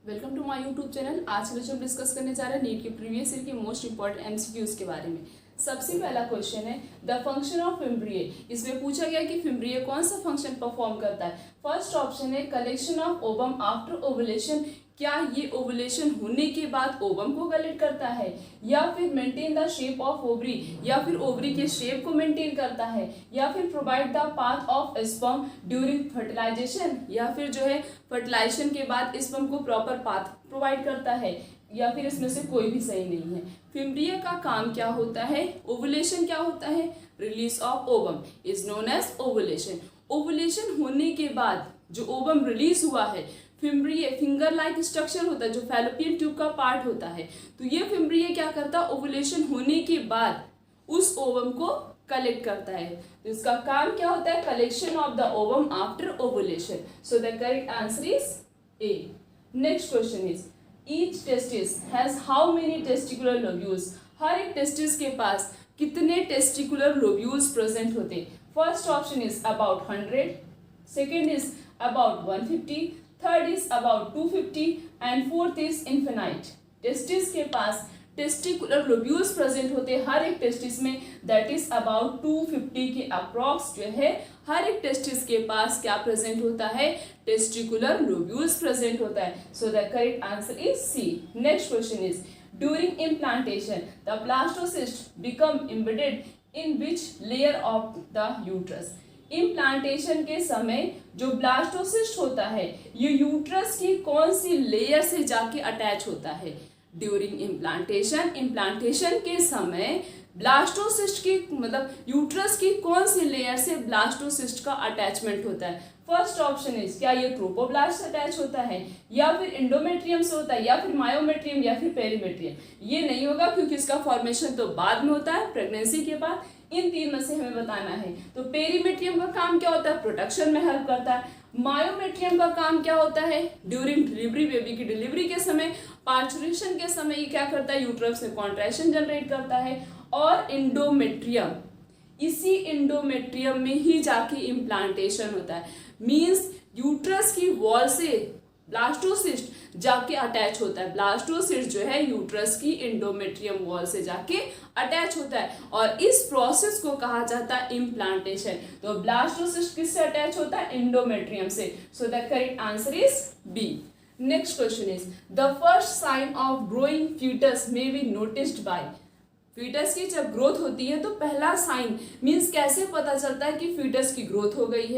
Welcome to my YouTube channel. आज के जो हम डिस्कस करने जा रहे हैं नीट के प्रीवियस ईयर के मोस्ट इंपॉर्टेंट एमसीक्यूज के बारे में। सबसे पहला क्वेश्चन है द फंक्शन ऑफ फिम्ब्रिए। इसमें पूछा गया कि फिम्ब्रिए कौन सा फंक्शन परफॉर्म करता है। फर्स्ट ऑप्शन है collection of ovum after ovulation. क्या ये ओवुलेशन होने के बाद ओवम को कलेक्ट करता है, या फिर maintain the shape of ovary, या फिर ओवरी के शेप को मेंटेन करता है, या फिर provide the path of sperm during fertilization, या फिर जो है फर्टिलाइजेशन के बाद स्पर्म को प्रॉपर पाथ प्रोवाइड करता है, या फिर इसमें से कोई भी सही नहीं है। फिम्ब्रिया का काम क्या होता है, ओवुलेशन क्या होता है, release of ovum is known as ovulation. Ovulation होने के बाद जो ओवम रिलीज हुआ है, फिम्ब्रिया फिंगर लाइक स्ट्रक्चर होता है जो फैलोपियन ट्यूब का पार्ट होता है, तो ये फिम्ब्रिया क्या करता है, ओवुलेशन होने के बाद उस ओवम को कलेक्ट करता है। तो इसका काम क्या होता है, collection of the ovum after ovulation. So the correct answer is A. Next question is each testis has how many testicular lobules. हर एक टेस्टिस के पास कितने टेस्टिकुलर लोब्यूल्स प्रेजेंट होते। First option is about 100, second is about 150, third is about 250 and fourth is infinite. Testis के पास testicular lobules present होते हैं हर एक टेस्टिस में, दैट इज अबाउट 250 के अप्रॉक्स जो है हर एक टेस्टिस के पास क्या प्रेजेंट होता है, टेस्टिकुलर लोब्यूल्स प्रेजेंट होता है। So the correct answer is C. Next question is during implantation the blastocyst become embedded in which layer of the uterus. Implantation के समय जो ब्लास्टोसिस्ट होता है ये यूट्रस की कौन सी लेयर से जाके अटैच होता है। ड्यूरिंग इम्प्लांटेशन के समय ब्लास्टोसिस्ट की मतलब यूट्रस की कौन सी लेयर से ब्लास्टोसिस्ट का अटैचमेंट होता है। फर्स्ट ऑप्शन इज क्या ये ट्रोपोब्लास्ट से अटैच होता है, या फिर एंडोमेट्रियम से होता है, या फिर मायोमेट्रियम, या फिर पेरीमेट्रियम। ये नहीं होगा क्योंकि इसका फॉर्मेशन तो बाद में होता है प्रेगनेंसी के बाद। इन तीन में से हमें बताना है। तो पेरीमेट्रियम का काम क्या होता है, प्रोटेक्शन में हेल्प करता है। मायोमेट्रियम का काम क्या होता है, ड्यूरिंग डिलीवरी, बेबी की डिलीवरी के समय, पार्चुरेशन के समय ये क्या करता है, यूट्रस में कॉन्ट्रैक्शन जनरेट करता है। और एंडोमेट्रियम, इसी एंडोमेट्रियम में ही जाके इम्प्लांटेशन होता है। मींस यूट्रस की वॉल से ब्लास्टोसिस्ट जाके अटैच होता है। ब्लास्टोसिस्ट जो है यूट्रस की एंडोमेट्रियम वॉल से जाके अटैच होता है, और इस प्रोसेस को कहा जाता है इम्प्लांटेशन। तो ब्लास्टोसिस्ट किससे अटैच होता है, एंडोमेट्रियम से। So the correct answer is B. Next question is the first sign of growing foetus may be noticed by. Foetus की जब ग्रोथ होती है तो पहला साइन मीन्स कैसे पता चलता है कि फीटस की ग्रोथ हो रही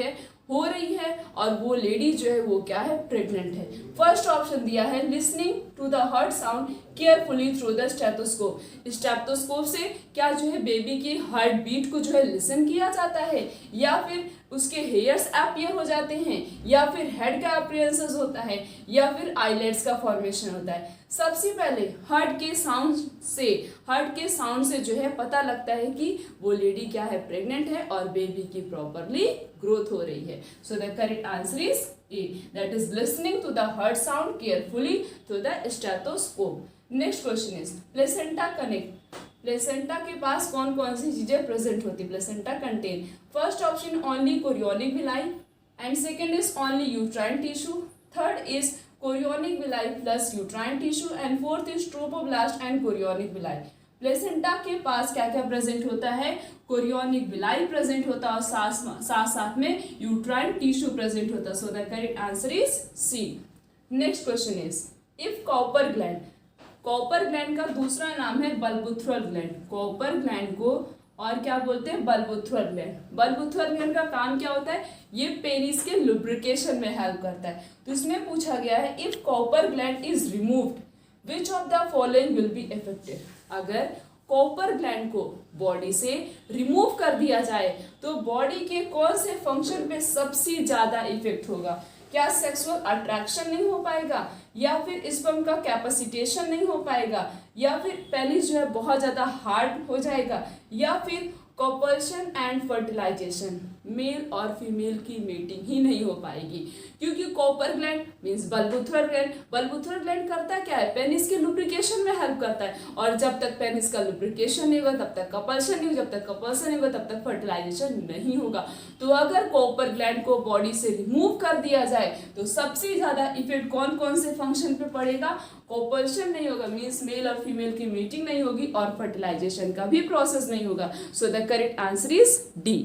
है और वो लेडी जो है वो क्या है, प्रेग्नेंट है। फर्स्ट ऑप्शन दिया है listening to the heart sound carefully through the stethoscope. Stethoscope से क्या जो है बेबी की हार्ट बीट को जो है लिसन किया जाता है, या फिर उसके हेयर्स अपीयर हो जाते हैं, या फिर हेड का अपीयरेंसेस होता है, या फिर आईलेट्स का फॉर्मेशन होता है। सबसे पहले हार्ट के साउंड से जो है पता लगता है कि वो लेडी क्या है, प्रेग्नेंट है और बेबी की प्रॉपरली ग्रोथ हो रही है। So the correct answer is A, that is listening to the heart sound carefully through the stethoscope. Next question is placenta connect. Placenta के पास कौन कौन सी चीजें प्रेजेंट होती है। Placenta contain first option only chorionic villi, and second is only uterine tissue, third is chorionic villi plus uterine tissue, and fourth is trophoblast and chorionic villi. Placenta के पास क्या क्या प्रेजेंट होता है, कोरियोनिक विलाई प्रेजेंट होता है और साथ में यूट्राइन टिश्यू प्रेजेंट होता है। So the correct answer is C. Next question is if Cowper gland, Cowper gland का दूसरा नाम है बल्बुथ्रल ग्लैंड। कॉपर ग्लैंड को और क्या बोलते हैं, बल्बुथ्रल ग्लैंड। बल्बुथ्रल ग्लैंड का काम क्या होता है, ये पेनिस के लुब्रिकेशन में हेल्प करता है। तो इसमें पूछा गया है if Cowper gland is removed which of the following will be affected. अगर कॉपर ग्लैंड को बॉडी से रिमूव कर दिया जाए तो बॉडी के कौन से फंक्शन पे सबसे ज्यादा इफेक्ट होगा। क्या सेक्सुअल अट्रैक्शन नहीं हो पाएगा, या फिर स्पर्म का कैपेसिटेशन नहीं हो पाएगा, या फिर पेनिस जो है बहुत ज्यादा हार्ड हो जाएगा, या फिर कॉपल्शन एंड फर्टिलाइजेशन। मेल और फीमेल की मेटिंग ही नहीं हो पाएगी, क्योंकि Cowper gland means bulbourethral gland, bulbourethral gland करता क्या है, पेनिस के लुब्रिकेशन में हेल्प करता है, और जब तक पेनिस का लुब्रिकेशन नहीं होगा तब तक कपल्शन नहीं होगा, जब तक कपल्शन नहीं होगा तब तक फर्टिलाइजेशन नहीं होगा। तो अगर कॉपर ग्लैंड को बॉडी से रिमूव कर दिया जाए तो सबसे ज्यादा इफेक्ट कौन कौन से फंक्शन पे पड़ेगा, कॉपल्शन नहीं होगा मीन्स मेल और फीमेल की मीटिंग नहीं होगी, और फर्टिलाइजेशन का भी प्रोसेस नहीं होगा। सो the correct answer is D.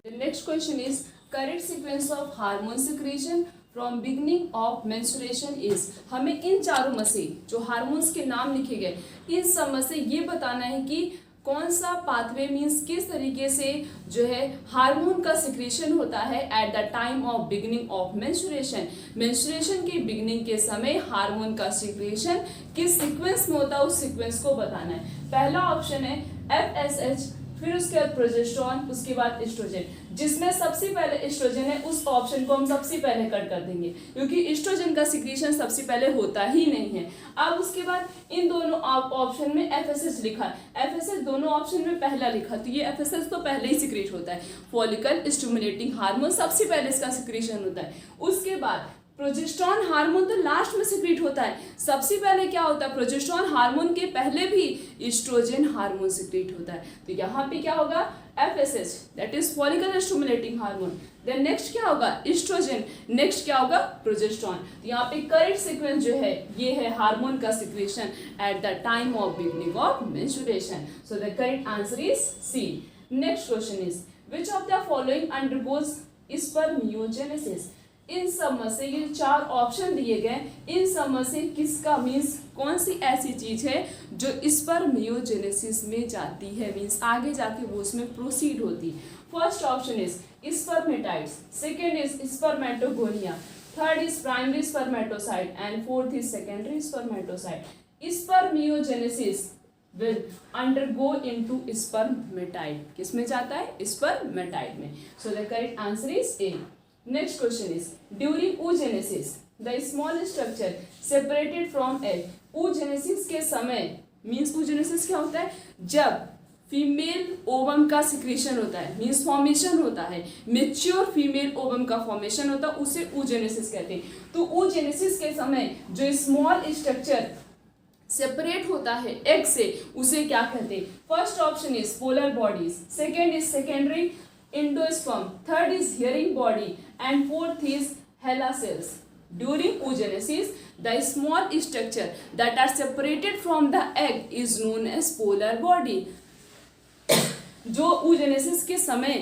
The next question is correct sequence of hormone secretion from beginning of menstruation is। हमें इन चारों में से जो हार्मोन्स के नाम लिखे गए इन सब में से ये बताना है कि कौन सा पाथवे मीन्स किस तरीके से जो है हार्मोन का सिक्रेशन होता है eight the time of beginning of menstruation. Menstruation के बिगिनिंग के समय हार्मोन का सिक्रेशन किस सीक्वेंस में होता है उस सीक्वेंस को बताना है। पहला ऑप्शन है FSH, फिर उसके बाद प्रोजेस्टेरॉन, उसके बाद एस्ट्रोजन। जिसमें सबसे पहले एस्ट्रोजन है उस ऑप्शन को हम सबसे पहले कट कर देंगे, क्योंकि एस्ट्रोजन का सिक्रीशन सबसे पहले होता ही नहीं है। अब उसके बाद इन दोनों ऑप्शन में FSH लिखा है, FSH दोनों ऑप्शन में पहला लिखा, तो ये FSH तो पहले ही सिक्रेट होता है। फॉलिकल स्टिमुलेटिंग हार्मोन सबसे पहले इसका सिक्रेशन होता है। उसके बाद प्रोजेस्टेरॉन हार्मोन तो लास्ट में सिक्रेट होता है। सबसे पहले क्या होता है, प्रोजेस्टेरॉन हार्मोन के पहले भी एस्ट्रोजन हार्मोन सिक्रेट होता है। तो यहाँ पे क्या होगा, FSH that is follicle stimulating hormone. Then next क्या होगा, एस्ट्रोजन, नेक्स्ट क्या होगा, प्रोजेस्टेरॉन। तो यहाँ पे करेक्ट सीक्वेंस जो है ये है हार्मोन का secretion at the time of beginning of menstruation. So the correct answer is C. Next question is which of the following undergoes spermiogenesis. इन सब में से ये चार ऑप्शन दिए गए, इन सब में से किसका मीन्स कौन सी ऐसी चीज है जो स्पर्मियोजेनेसिस में जाती है, मीन्स आगे जाके वो उसमें प्रोसीड होती। First option is spermatids, second is spermatogonia, third is primary spermatocyte and fourth is secondary spermatocyte. Spermiogenesis will undergo into spermatide, किसमें जाता है, स्पर्मेटाइड में। So the correct answer is A. Next question is during oogenesis the small structure separated from egg। oogenesis के समय means oogenesis क्या होता है, जब फीमेल ओवम का सिक्रेशन होता है मीन्स फॉर्मेशन होता है, मेच्योर फीमेल ओवम का फॉर्मेशन होता है, उसे oogenesis कहते हैं। तो oogenesis के समय जो स्मॉल स्ट्रक्चर सेपरेट होता है एग से उसे क्या कहते हैं। First option is polar bodies, second is secondary endosperm, third is Herring body and fourth is HeLa cells. During oogenesis, the small structure that are separated from the egg is known as polar body। जो oogenesis के समय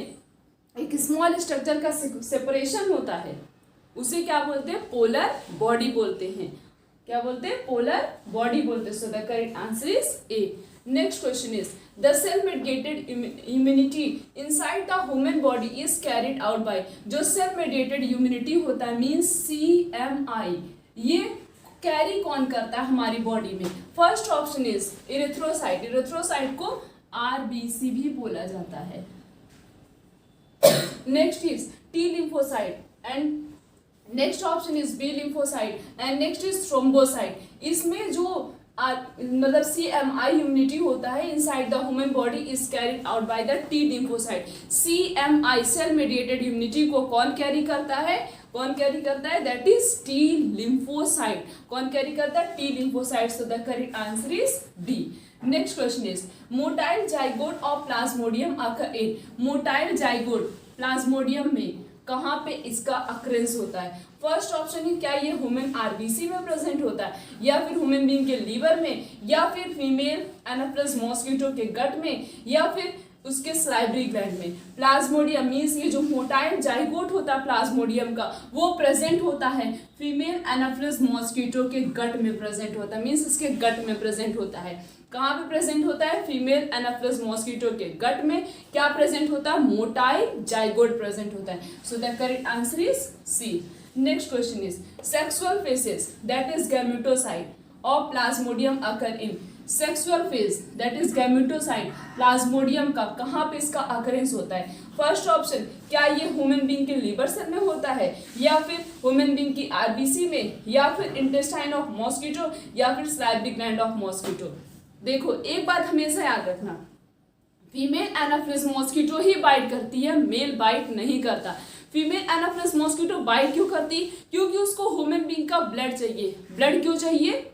एक small structure का separation होता है उसे क्या बोलते हैं, पोलर बॉडी बोलते हैं। क्या बोलते हैं, पोलर बॉडी बोलते हैं। So the correct answer is A. Next question is the cell mediated immunity inside the human body is carried out by. जो सेल मेडिएटेड इम्यूनिटी होता है मीन्स CMI, ये कैरी कौन करता है हमारी बॉडी में। First option is erythrocyte, erythrocyte को RBC भी बोला जाता है। Next is T lymphocyte and next option is B lymphocyte and next is thrombocyte. इसमें जो मतलब CMI इम्यूनिटी होता है inside the human body is carried out by the T lymphocyte। CMI cell mediated immunity को कौन carry करता है, कौन कैरी करता है, दैट इज T lymphocyte। कौन कैरी करता है, T lymphocyte। So the correct answer is D। Next question is motile zygote of plasmodium occur in. Motile zygote Plasmodium में कहाँ पे इसका अक्रेंस होता है। फर्स्ट ऑप्शन है क्या ये ह्यूमन RBC में प्रेजेंट होता है, या फिर ह्यूमन बीइंग के लीवर में, या फिर फीमेल एनाप्लस मॉस्किटो के गट में, या फिर उसके सलाइवरी ग्लैंड में। प्लाज्मोडियम मीन्स ये जो मोटाइल जाइगोट होता है प्लाज्मोडियम का वो प्रेजेंट होता है फीमेल एनाप्लस मॉस्किटो के गट में प्रेजेंट होता है, मीन्स इसके गट में प्रेजेंट होता है। कहाँ पे प्रेजेंट होता है, फीमेल एनाप्लस मॉस्किटो के गट में क्या प्रेजेंट होता है, मोटाइल जाइगोट प्रेजेंट होता है। So the correct answer is C. Next question is sexual phases that is gametocyte of plasmodium occur in. Sexual phase that is gametocyte plasmodium का कहाँ पे इसका अकरेंस होता है। फर्स्ट ऑप्शन क्या ये ह्यूमन बीइंग के लीवर सेल में होता है, या फिर ह्यूमन बीइंग की RBC में, या फिर इंटेस्टाइन ऑफ मॉस्किटो, या फिर सलाइवरी ग्लैंड ऑफ मॉस्किटो। देखो एक बात हमेशा याद रखना, फीमेल एनाफिलिस मॉस्किटो ही बाइट करती है, मेल बाइट नहीं करता। फीमेल एनाफिलिस मॉस्किटो बाइट क्यों करती? क्योंकि उसको ह्यूमन बीइंग का ब्लड चाहिए। ब्लड क्यों चाहिए?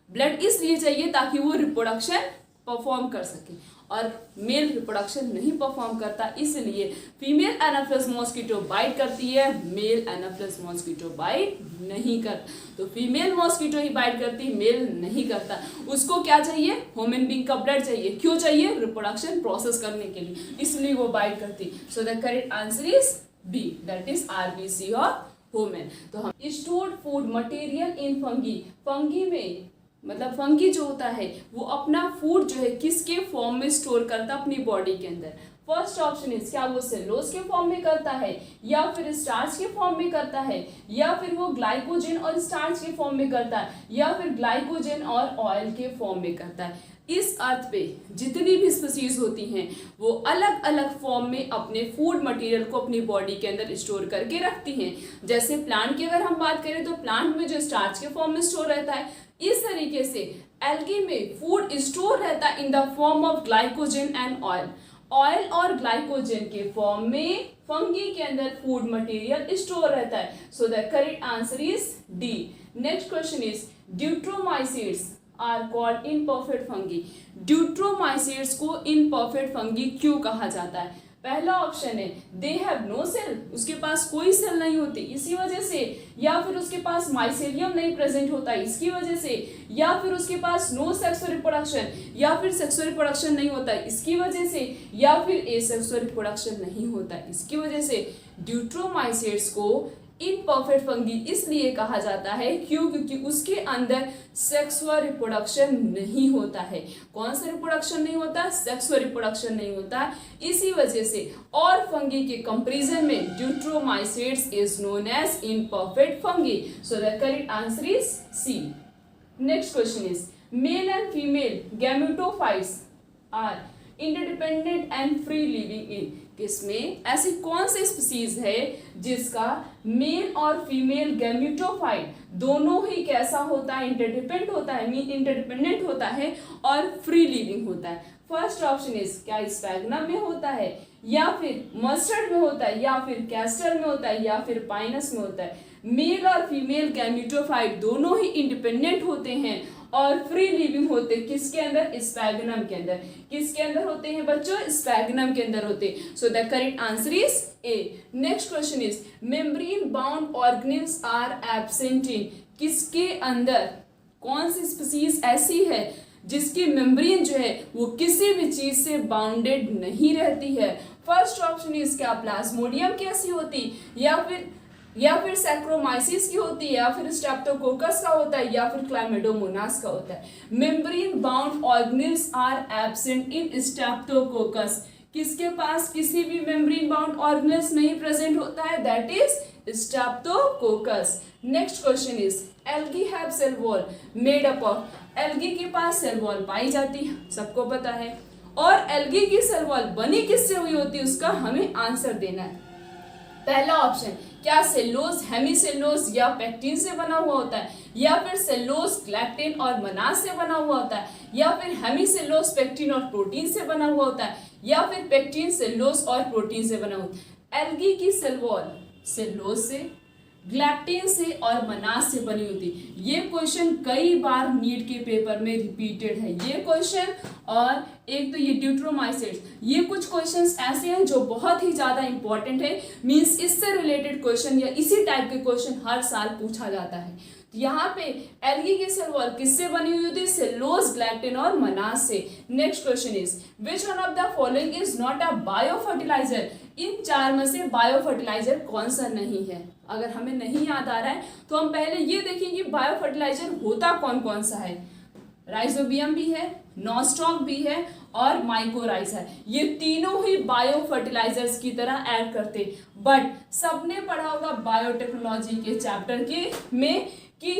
ब्लड इसलिए चाहिए ताकि वो रिप्रोडक्शन परफॉर्म कर सके, और मेल रिप्रोडक्शन नहीं परफॉर्म करता, इसलिए फीमेल एनाफिलिस मॉस्किटो बाइट करती है, मेल एनाफिलिस मॉस्किटो बाइट नहीं करता। तो फीमेल मॉस्किटो ही बाइट करती, मेल नहीं करता। उसको क्या चाहिए? ह्यूमन बीइंग का ब्लड चाहिए। क्यों चाहिए? रिप्रोडक्शन प्रोसेस करने के लिए, इसलिए वो बाइट करती। So the correct answer is B, that is RBC of human. तो हम stored food material in fungi, fungi में मतलब फंगी जो होता है वो अपना फूड जो है किसके फॉर्म में स्टोर करता है? अपनी बॉडी के अंदर। फर्स्ट ऑप्शन इज, क्या वो सेलुलोज के फॉर्म में करता है, या फिर स्टार्च के फॉर्म में करता है, या फिर वो ग्लाइकोजन और स्टार्च के फॉर्म में करता है, या फिर ग्लाइकोजन और ऑयल के फॉर्म में करता है। इस अर्थ पे जितनी भी स्पीसीज होती हैं वो अलग अलग फॉर्म में अपने फूड मटेरियल को अपनी बॉडी के अंदर स्टोर करके रखती हैं। जैसे प्लांट की अगर हम बात करें तो प्लांट में जो स्टार्च के फॉर्म में स्टोर रहता है, इस तरीके से एल्गी में फूड स्टोर रहता है in the form of glycogen and oil. Oil और ग्लाइकोजन के फॉर्म में फंगी के अंदर फूड मटेरियल स्टोर रहता है। So the correct answer is D. Next question is, deuteromycetes are called imperfect fungi. Deuteromycetes को इनपरफेक्ट फंगी क्यों कहा जाता है? पहला ऑप्शन है दे हैव नो सेल, उसके पास कोई सेल नहीं होती इसी वजह से, या फिर उसके पास माइसेलियम नहीं प्रेजेंट होता इसकी वजह से, या फिर उसके पास नो सेक्सुअल रिप्रोडक्शन, या फिर सेक्सुअल रिप्रोडक्शन नहीं होता इसकी वजह से, या फिर एसेक्सुअल रिप्रोडक्शन नहीं होता इसकी वजह से। ड्यूट्रोमाइसिड्स को इनपरफेक्ट फंगी इसलिए कहा जाता है क्योंकि उसके अंदर सेक्सुअल रिप्रोडक्शन नहीं होता है। कौन सा रिप्रोडक्शन नहीं होता? सेक्सुअल रिप्रोडक्शन नहीं होता, इसी वजह से। और फंगी के कंपैरिजन में deuteromycetes is known as imperfect fungi. So the correct answer is C. Next question is, male and female gametophytes are interdependent and free living in. किसमें ऐसी कौन सी स्पीसीज है जिसका मेल और फीमेल गैमेटोफाइट दोनों ही कैसा होता है? इंटरडिपेंडेंट होता है, मीन इंटरडिपेंडेंट होता है और फ्री लिविंग होता है। फर्स्ट ऑप्शन इज, क्या स्पैग्नम में होता है, या फिर मस्टर्ड में होता है, या फिर कैस्टर में होता है, या फिर पाइनस में होता है। मेल और फीमेल गैमेटोफाइट दोनों ही इंडिपेंडेंट होते हैं और फ्री लिविंग होते हैं। किसके अंदर? स्पैग्नम के अंदर। किसके अंदर होते हैं बच्चों? स्पैग्नम के अंदर होते हैं। So the correct answer is A. Next question is, membrane bound organelles are absent in. किसके अंदर कौन सी स्पीसीज ऐसी है जिसकी मेम्ब्रेन जो है वो किसी भी चीज से बाउंडेड नहीं रहती है? फर्स्ट ऑप्शन इज, क्या प्लाज्मोडियम की ऐसी होती, या फिर सैक्रोमाइसिस की होती है, या फिर स्ट्रेप्टोकोकस का होता है, या फिर क्लैमिडोमोनास का होता है। Membrane bound organelles are absent in streptococcus. किसके पास किसी भी मेम्ब्रेन बाउंड ऑर्गेनिल्स नहीं प्रेजेंट होता है? That is streptococcus. Next question is, algae have cell wall made up of. Algae के पास सेल वॉल पाई जाती है, सबको पता है, और एल्गी की सेल वॉल बनी किससे हुई होती है उसका हमें आंसर देना है। पहला ऑप्शन, क्या सेल्यूलोज हेमीसेल्यूलोज या पेक्टिन से बना हुआ होता है, या फिर सेल्यूलोज ग्लैक्टिन और मनास से बना हुआ होता है, या फिर हेमीसेल्यूलोज पेक्टिन और प्रोटीन से बना हुआ होता है, या फिर पेक्टिन सेल्यूलोज और प्रोटीन से बना होता है। एल्गी की सेल वॉल सेल्यूलोज से, ग्लैक्टिन से और मनास से बनी होती। ये क्वेश्चन कई बार नीट के पेपर में रिपीटेड है ये क्वेश्चन। और एक तो ये ड्यूट्रोमाइसिड्स, ये कुछ क्वेश्चंस ऐसे हैं जो बहुत ही ज्यादा इंपॉर्टेंट है, मींस इससे रिलेटेड क्वेश्चन या इसी टाइप के क्वेश्चन हर साल पूछा जाता है। यहाँ पे एल्गी की सेल वॉल किससे बनी हुई होती है? सेल्यूलोज, ग्लैक्टिन और मनास से। Next question is, which one of the following is not a biofertiliser. इन चार में से बायो फर्टिलाइजर कौन सा नहीं है? अगर हमें नहीं याद आ रहा है तो हम पहले ये देखेंगे बायो फर्टिलाइजर होता कौन कौन सा है। राइजोबियम भी है, नॉस्टॉक भी है और माइकोराइज है। ये तीनों ही बायो फर्टिलाइजर्स की तरह ऐड करते, बट सबने पढ़ा होगा बायोटेक्नोलॉजी के चैप्टर के में कि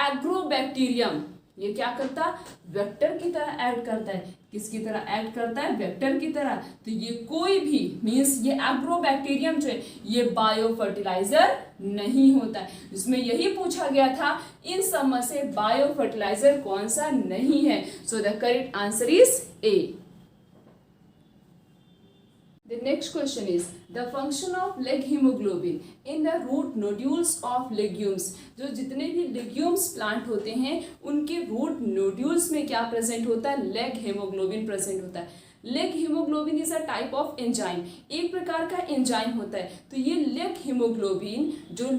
एग्रोबैक्टीरियम ये क्या करता? वेक्टर की तरह ऐड करता है। किसकी तरह ऐड करता है? वेक्टर की तरह। तो ये कोई भी मीन्स ये एग्रोबैक्टीरियम जो है ये बायो फर्टिलाइजर नहीं होता है। इसमें यही पूछा गया था इन सब में से बायो फर्टिलाइजर कौन सा नहीं है। So the correct answer is A. The next question is the function of leg hemoglobin in the root nodules of legumes. जो जितने भी legumes प्लांट होते हैं उनके रूट नोड्यूल्स में क्या प्रेजेंट होता है? लेग हेमोग्लोबिन प्रेजेंट होता है। Leg haemoglobin is a type of enzyme, एक प्रकार का एंजाइम होता है। तो ये लेग हीमोग्लोबिन जो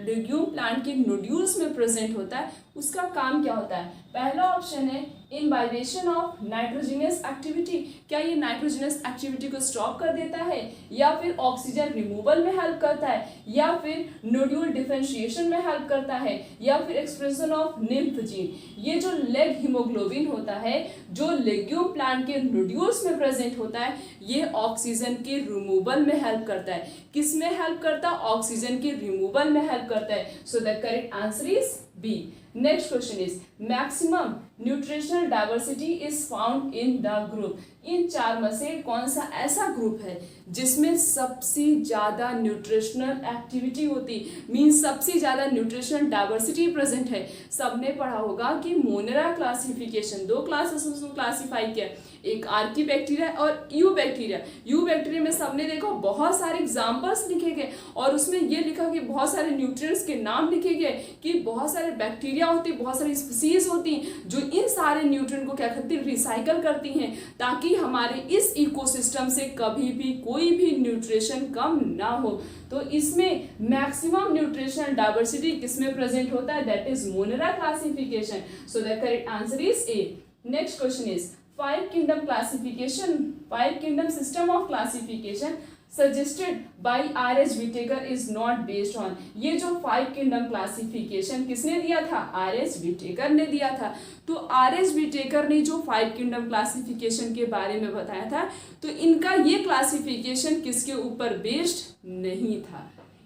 लेग्यूम प्लांट के नोड्यूल्स में प्रेजेंट होता है उसका काम क्या होता है? पहला ऑप्शन है इनवाइवेशन ऑफ नाइट्रोजिनस एक्टिविटी, क्या ये नाइट्रोजिनस एक्टिविटी को स्टॉप कर देता है, या फिर ऑक्सीजन रिमूवल में हेल्प करता है, या फिर नोड्यूल डिफरेंशिएशन में हेल्प करता है, या फिर एक्सप्रेशन ऑफ निम्फ जीन। ये जो लेग हीमोग्लोबिन होता है जो लेग्यूम प्लांट के नोड्यूल्स में प्रेजेंट होता है ये ऑक्सीजन के रिमूवल में हेल्प करता है। किस में हेल्प करता है? ऑक्सीजन के रिमूवल में हेल्प करता है। So the correct answer is B. Next question is maximum nutritional diversity is found in the group. इन चार में से कौन सा ऐसा ग्रुप है जिसमें सबसे ज़्यादा न्यूट्रिशनल एक्टिविटी होती, मीन्स सबसे ज़्यादा न्यूट्रिशनल डाइवर्सिटी प्रेजेंट है? सबने पढ़ा होगा कि मोनेरा क्लासिफिकेशन दो क्लासेस में क्लासीफाई किया, एक आर्की बैक्टीरिया और यू बैक्टीरिया। यू बैक्टीरिया में सबने देखो बहुत सारे एग्जाम्पल्स लिखे गए और उसमें ये लिखा कि बहुत सारे न्यूट्रिएंट्स के नाम लिखे गए कि बहुत सारे बैक्टीरिया होती, बहुत सारी स्पीसीज होती जो इन सारे न्यूट्रिएंट को क्या करती, रिसाइकल करती हैं ताकि हमारे इस इकोसिस्टम से कभी भी कोई भी न्यूट्रिशन कम ना हो। तो इसमें मैक्सिमम न्यूट्रिशनल डाइवर्सिटी किसमें प्रेजेंट होता है? That is Monera classification. So the correct answer is A. Next question is five kingdom classification, five kingdom system of classification suggested by R.H. Whittaker is not based on। ये जो five kingdom classification किसने दिया था? R.H. Whittaker ने दिया था। तो R.H. Whittaker ने जो फाइव किंगडम क्लासिफिकेशन के बारे में बताया था तो इनका ये क्लासिफिकेशन किसके ऊपर बेस्ड नहीं था।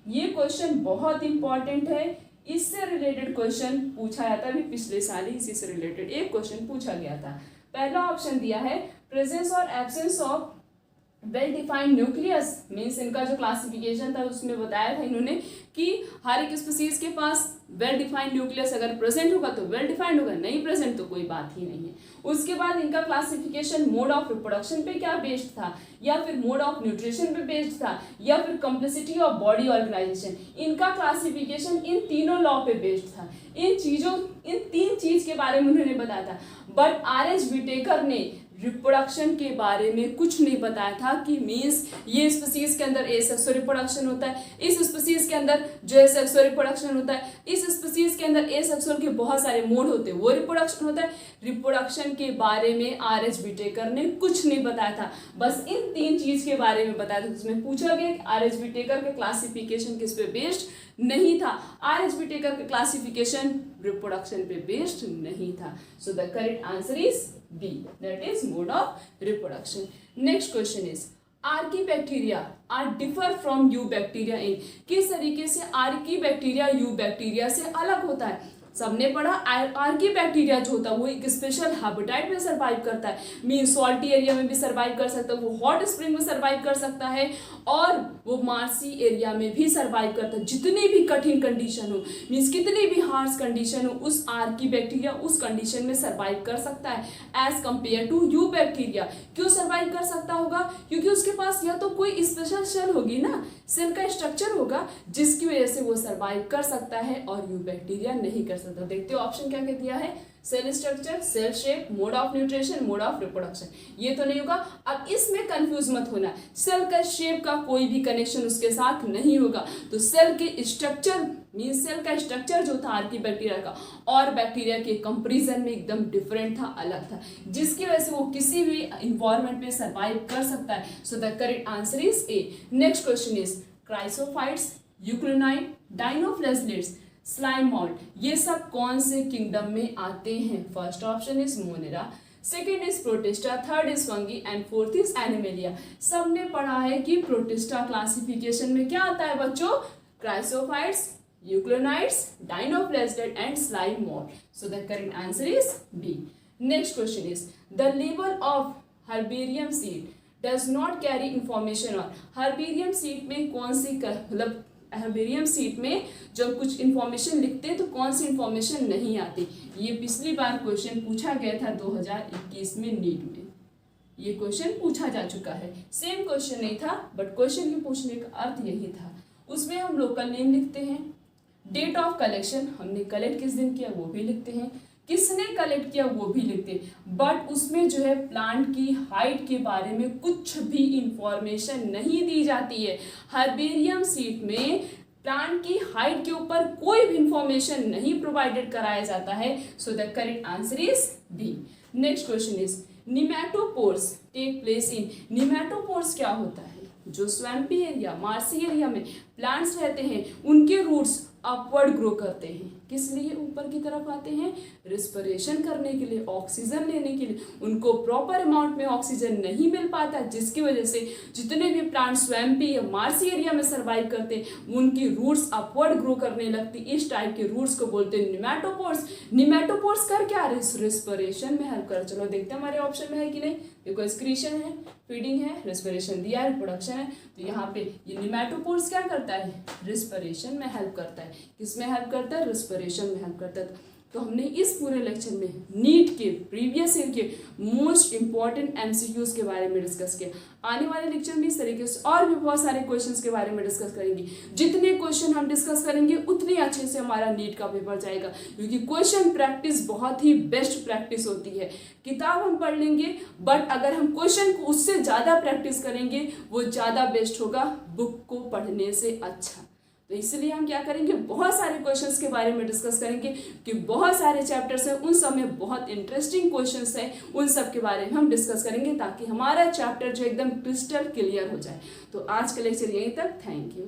ये क्वेश्चन बहुत इंपॉर्टेंट है, इससे रिलेटेड क्वेश्चन पूछा जाता है, पिछले साल ही इसी से रिलेटेड एक क्वेश्चन पूछा गया था। पहला ऑप्शन दिया है प्रेजेंस और absence of well defined nucleus, means इनका जो क्लासिफिकेशन था उसमें बताया था इन्होंने कि हर एक स्पीसीज के पास वेल डिफाइंड न्यूक्लियस अगर प्रेजेंट होगा तो वेल डिफाइंड होगा, नहीं प्रेजेंट तो कोई बात ही नहीं है। उसके बाद इनका क्लासिफिकेशन मोड ऑफ रिप्रोडक्शन पे क्या बेस्ड था, या फिर मोड ऑफ न्यूट्रिशन पे बेस्ड था, या फिर कम्प्लेक्सिटी ऑफ बॉडी ऑर्गेनाइजेशन। इनका क्लासिफिकेशन इन तीनों लॉ पे बेस्ड था। इन तीन चीज के बारे में उन्होंने बताया था। But R.H. Whittaker ने रिप्रोडक्शन के बारे में कुछ नहीं बताया था कि मीन्स ये स्पीसीज के अंदर एसेक्सुअल रिप्रोडक्शन होता है, इस स्पीसीज के अंदर जो एसेक्सुअल रिप्रोडक्शन होता है, इस स्पीसीज के अंदर एसेक्सुअल के बहुत सारे मोड होते हैं वो रिप्रोडक्शन होता है। रिप्रोडक्शन के बारे में R.H. Whittaker ने कुछ नहीं बताया था, बस इन तीन चीज के बारे में बताया था। जिसमें पूछा गया कि R.H. Whittaker का क्लासिफिकेशन किस पे बेस्ड नहीं था। R.H. Whittaker का क्लासिफिकेशन रिप्रोडक्शन पे बेस्ड नहीं था। सो the correct answer is B, that is mode of reproduction. Next question is Archaebacteria are differ from Eubacteria in, किस तरीके से Archaebacteria Eubacteria से अलग होता है? सबने पढ़ा आर्कीबैक्टीरिया जो होता है वो एक स्पेशल हैबिटेट में सर्वाइव करता है, मीन्स सॉल्टी एरिया में भी सर्वाइव कर सकता है, वो हॉट स्प्रिंग में सर्वाइव कर सकता है और वो मार्सी एरिया में भी सर्वाइव करता है। जितनी भी कठिन कंडीशन हो, मीन्स कितनी भी हार्श कंडीशन हो, उस आर्कीबैक्टीरिया उस कंडीशन में सर्वाइव कर सकता है एज कम्पेयर टू यूबैक्टीरिया। क्यों सर्वाइव कर सकता होगा? क्योंकि उसके पास या तो कोई स्पेशल सेल होगी ना, सेल का स्ट्रक्चर होगा जिसकी वजह से वो सर्वाइव कर सकता है और यूबैक्टीरिया नहीं कर सकता। देखते हो ऑप्शन क्या क्या दिया है? Cell structure, cell shape, mode of nutrition, mode of reproduction. ये तो नहीं होगा। अब इसमें कंफ्यूज मत होना, सेल का शेप का कोई भी कनेक्शन उसके साथ नहीं होगा। तो सेल के स्ट्रक्चर मीन्स सेल का स्ट्रक्चर जो था आर्कीबैक्टीरिया का और बैक्टीरिया के कंपैरिजन में एकदम डिफरेंट था, अलग था, जिसकी वजह से वो किसी भी इन्वायरमेंट में सर्वाइव कर सकता है। So the correct answer is A. Next question is chrysophytes, euglenoids, dinoflagellates, slime mould, ये सब कौन से किंगडम में आते हैं? First option is Monera, second is Protista, third is Fungi and fourth is Animalia. सबने पढ़ा है कि प्रोटिस्टा क्लासिफिकेशन में क्या आता है बच्चों? Chrysophytes, euglenoids, dinoflagellate and slime mould. So the correct answer is B. Next question is the label of herbarium sheet does not carry information on. Herbarium sheet में कौन सी मतलब हर्बेरियम सीट में जब कुछ इन्फॉर्मेशन लिखते हैं तो कौन सी इन्फॉर्मेशन नहीं आती? ये पिछली बार क्वेश्चन पूछा गया था 2021 में नीट में। ये क्वेश्चन पूछा जा चुका है। सेम क्वेश्चन नहीं था बट क्वेश्चन के पूछने का अर्थ यही था। उसमें हम लोकल नेम लिखते हैं, डेट ऑफ कलेक्शन, हमने कलेक्ट किस दिन किया वो भी लिखते हैं, किसने कलेक्ट किया वो भी लिखते हैं। बट उसमें जो है प्लांट की हाइट के बारे में कुछ भी इंफॉर्मेशन नहीं दी जाती है। हर्बेरियम शीट में प्लांट की हाइट के ऊपर कोई भी इंफॉर्मेशन नहीं प्रोवाइडेड कराया जाता है। So the correct answer is B. Next question is pneumatophores take place in. Pneumatophores क्या होता है? जो स्वैम्पी एरिया, मार्सी एरिया में प्लांट्स रहते हैं उनके रूट्स अपवर्ड ग्रो करते हैं। किस लिए ऊपर की तरफ आते हैं? रिस्पिरेशन करने के लिए, ऑक्सीजन लेने के लिए। उनको प्रॉपर अमाउंट में ऑक्सीजन नहीं मिल पाता, जिसकी वजह से जितने भी प्लांट स्वैम्पी या मार्सी एरिया में सर्वाइव करते हैं उनकी रूट्स अपवर्ड ग्रो करने लगती। इस टाइप के रूट्स को बोलते हैं निमैटोपोर्स। निमैटोपोर्स कर क्या? रिस्पिरेशन में हेल्प कर। चलो देखते हैं हमारे ऑप्शन में है कि नहीं। देखो एक्सक्रीशन है, फीडिंग है, रेस्पिरेशन दिया है, रिप्रोडक्शन है। तो यहाँ पे ये निमैटोपोर्स क्या करता है? रिस्पिरेशन में हेल्प करता है। किसमें हेल्प करता है? रिस्पिरेशन में हेल्प करता है। तो हमने इस पूरे लेक्चर में नीट के प्रीवियस ईयर के मोस्ट इंपॉर्टेंट एमसीक्यूज के बारे में डिस्कस किया। आने वाले लेक्चर में इस तरीके से और भी बहुत सारे क्वेश्चंस के बारे में डिस्कस करेंगे। जितने क्वेश्चन हम डिस्कस करेंगे उतनी अच्छे से हमारा नीट का पेपर जाएगा, क्योंकि क्वेश्चन प्रैक्टिस बहुत ही बेस्ट प्रैक्टिस होती है। किताब हम पढ़ लेंगे बट अगर हम क्वेश्चन को उससे ज़्यादा प्रैक्टिस करेंगे वो ज़्यादा बेस्ट होगा बुक को पढ़ने से अच्छा। तो इसलिए हम क्या करेंगे, बहुत सारे क्वेश्चंस के बारे में डिस्कस करेंगे कि बहुत सारे चैप्टर्स हैं, उन सब में बहुत इंटरेस्टिंग क्वेश्चंस हैं, उन सब के बारे में हम डिस्कस करेंगे ताकि हमारा चैप्टर जो एकदम क्रिस्टल क्लियर हो जाए। तो आज का लेक्चर यहीं तक। Thank you.